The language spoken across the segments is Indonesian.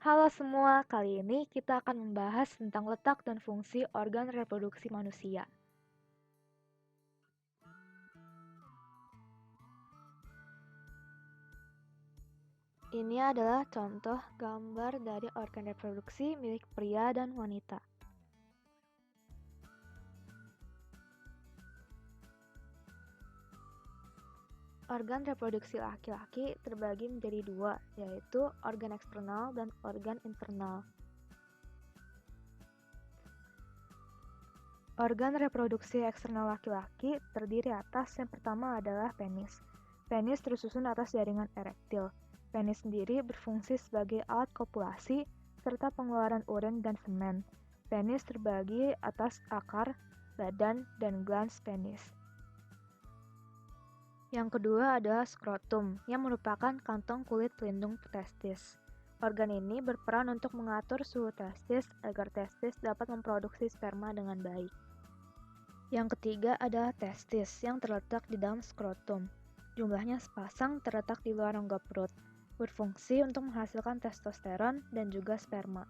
Halo semua, kali ini kita akan membahas tentang letak dan fungsi organ reproduksi manusia. Ini adalah contoh gambar dari organ reproduksi milik pria dan wanita. Organ reproduksi laki-laki terbagi menjadi dua, yaitu organ eksternal dan organ internal. Organ reproduksi eksternal laki-laki terdiri atas yang pertama adalah penis. Penis tersusun atas jaringan erektil. Penis sendiri berfungsi sebagai alat kopulasi serta pengeluaran urin dan semen. Penis terbagi atas akar, badan, dan glans penis. Yang kedua adalah skrotum, yang merupakan kantong kulit pelindung testis. Organ ini berperan untuk mengatur suhu testis agar testis dapat memproduksi sperma dengan baik. Yang ketiga adalah testis yang terletak di dalam skrotum. Jumlahnya sepasang terletak di luar rongga perut, berfungsi untuk menghasilkan testosteron dan juga sperma.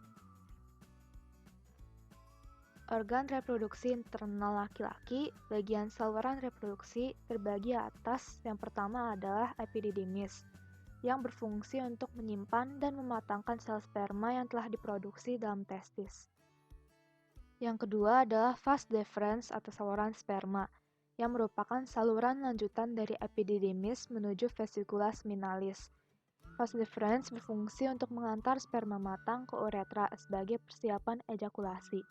Organ reproduksi internal laki-laki, bagian saluran reproduksi terbagi atas. Yang pertama adalah epididymis, yang berfungsi untuk menyimpan dan mematangkan sel sperma yang telah diproduksi dalam testis. Yang kedua adalah vas deferens atau saluran sperma, yang merupakan saluran lanjutan dari epididymis menuju vesicula seminalis. Vas deferens berfungsi untuk mengantar sperma matang ke uretra sebagai persiapan ejakulasi.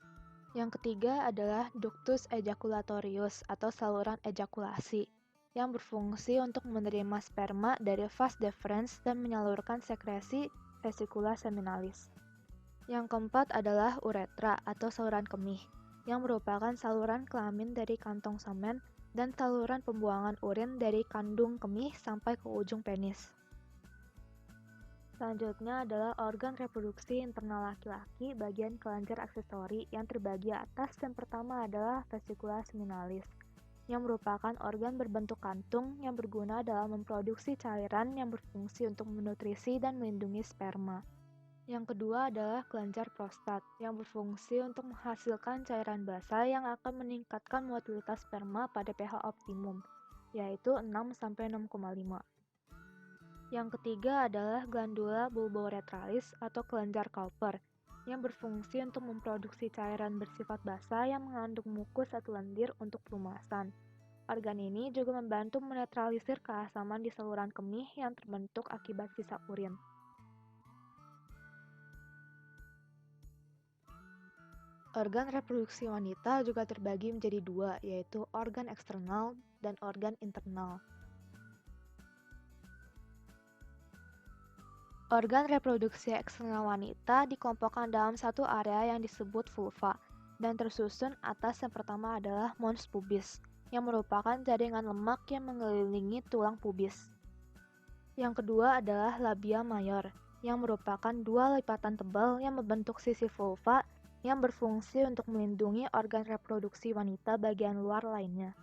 Yang ketiga adalah ductus ejaculatorius atau saluran ejakulasi, yang berfungsi untuk menerima sperma dari vas deferens dan menyalurkan sekresi vesicula seminalis. Yang keempat adalah uretra atau saluran kemih, yang merupakan saluran kelamin dari kantong semen dan saluran pembuangan urin dari kandung kemih sampai ke ujung penis. Selanjutnya adalah organ reproduksi internal laki-laki bagian kelenjar aksesori yang terbagi atas. Yang pertama adalah vesicula seminalis, yang merupakan organ berbentuk kantung yang berguna dalam memproduksi cairan yang berfungsi untuk menutrisi dan melindungi sperma. Yang kedua adalah kelenjar prostat, yang berfungsi untuk menghasilkan cairan basal yang akan meningkatkan motilitas sperma pada pH optimum, yaitu 6-6,5. Yang ketiga adalah glandula bulboretralis atau kelenjar Cowper, yang berfungsi untuk memproduksi cairan bersifat basal yang mengandung mukus atau lendir untuk pelumasan. Organ ini juga membantu menetralisir keasaman di saluran kemih yang terbentuk akibat sisa urin. Organ reproduksi wanita juga terbagi menjadi dua, yaitu organ eksternal dan organ internal. Organ reproduksi eksternal wanita dikelompokkan dalam satu area yang disebut vulva, dan tersusun atas. Yang pertama adalah mons pubis, yang merupakan jaringan lemak yang mengelilingi tulang pubis. Yang kedua adalah labia major, yang merupakan dua lipatan tebal yang membentuk sisi vulva yang berfungsi untuk melindungi organ reproduksi wanita bagian luar lainnya.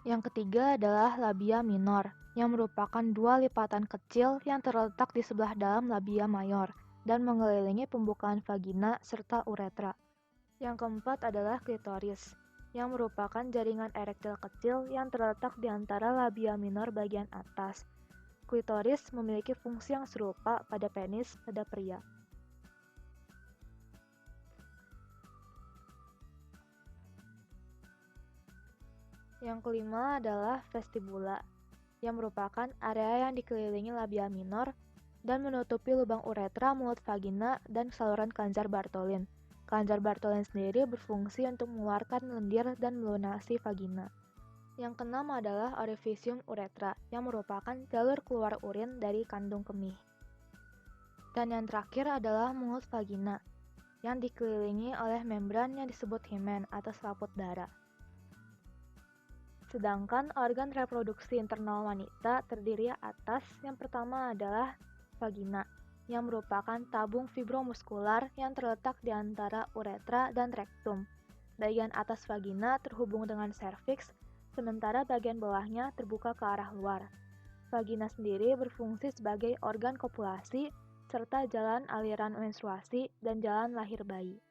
Yang ketiga adalah labia minor, yang merupakan dua lipatan kecil yang terletak di sebelah dalam labia mayor dan mengelilingi pembukaan vagina serta uretra. Yang keempat adalah klitoris, yang merupakan jaringan erektil kecil yang terletak di antara labia minor bagian atas. Klitoris memiliki fungsi yang serupa pada penis pada pria. Yang kelima adalah vestibula, yang merupakan area yang dikelilingi labia minor dan menutupi lubang uretra, mulut vagina, dan saluran kelenjar Bartholin. Kelenjar Bartholin sendiri berfungsi untuk mengeluarkan lendir dan melunasi vagina. Yang keenam adalah orifisium uretra, yang merupakan jalur keluar urin dari kandung kemih. Dan yang terakhir adalah mulut vagina, yang dikelilingi oleh membran yang disebut himen atau selaput darah. Sedangkan organ reproduksi internal wanita terdiri atas. Yang pertama adalah vagina, yang merupakan tabung fibromuskular yang terletak di antara uretra dan rektum. Bagian atas vagina terhubung dengan serviks, sementara bagian bawahnya terbuka ke arah luar. Vagina sendiri berfungsi sebagai organ kopulasi serta jalan aliran menstruasi dan jalan lahir bayi.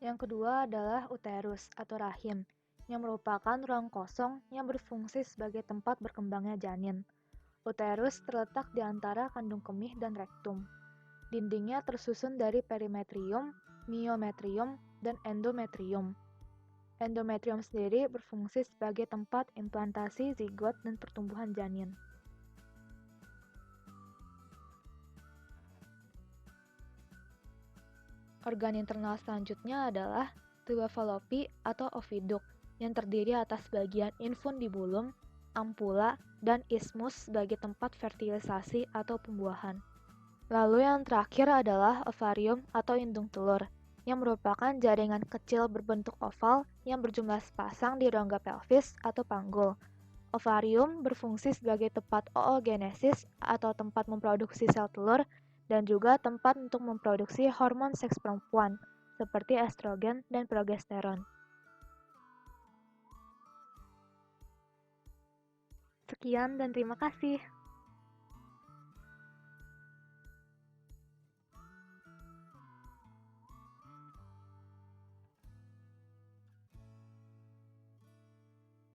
Yang kedua adalah uterus atau rahim, yang merupakan ruang kosong yang berfungsi sebagai tempat berkembangnya janin. Uterus terletak di antara kandung kemih dan rektum. Dindingnya tersusun dari perimetrium, miometrium, dan endometrium. Endometrium sendiri berfungsi sebagai tempat implantasi zigot dan pertumbuhan janin. Organ internal selanjutnya adalah tuba Fallopi atau oviduct yang terdiri atas bagian infundibulum, ampula, dan isthmus sebagai tempat fertilisasi atau pembuahan. Lalu yang terakhir adalah ovarium atau indung telur, yang merupakan jaringan kecil berbentuk oval yang berjumlah sepasang di rongga pelvis atau panggul. Ovarium berfungsi sebagai tempat oogenesis atau tempat memproduksi sel telur dan juga tempat untuk memproduksi hormon seks perempuan seperti estrogen dan progesteron. Sekian dan terima kasih.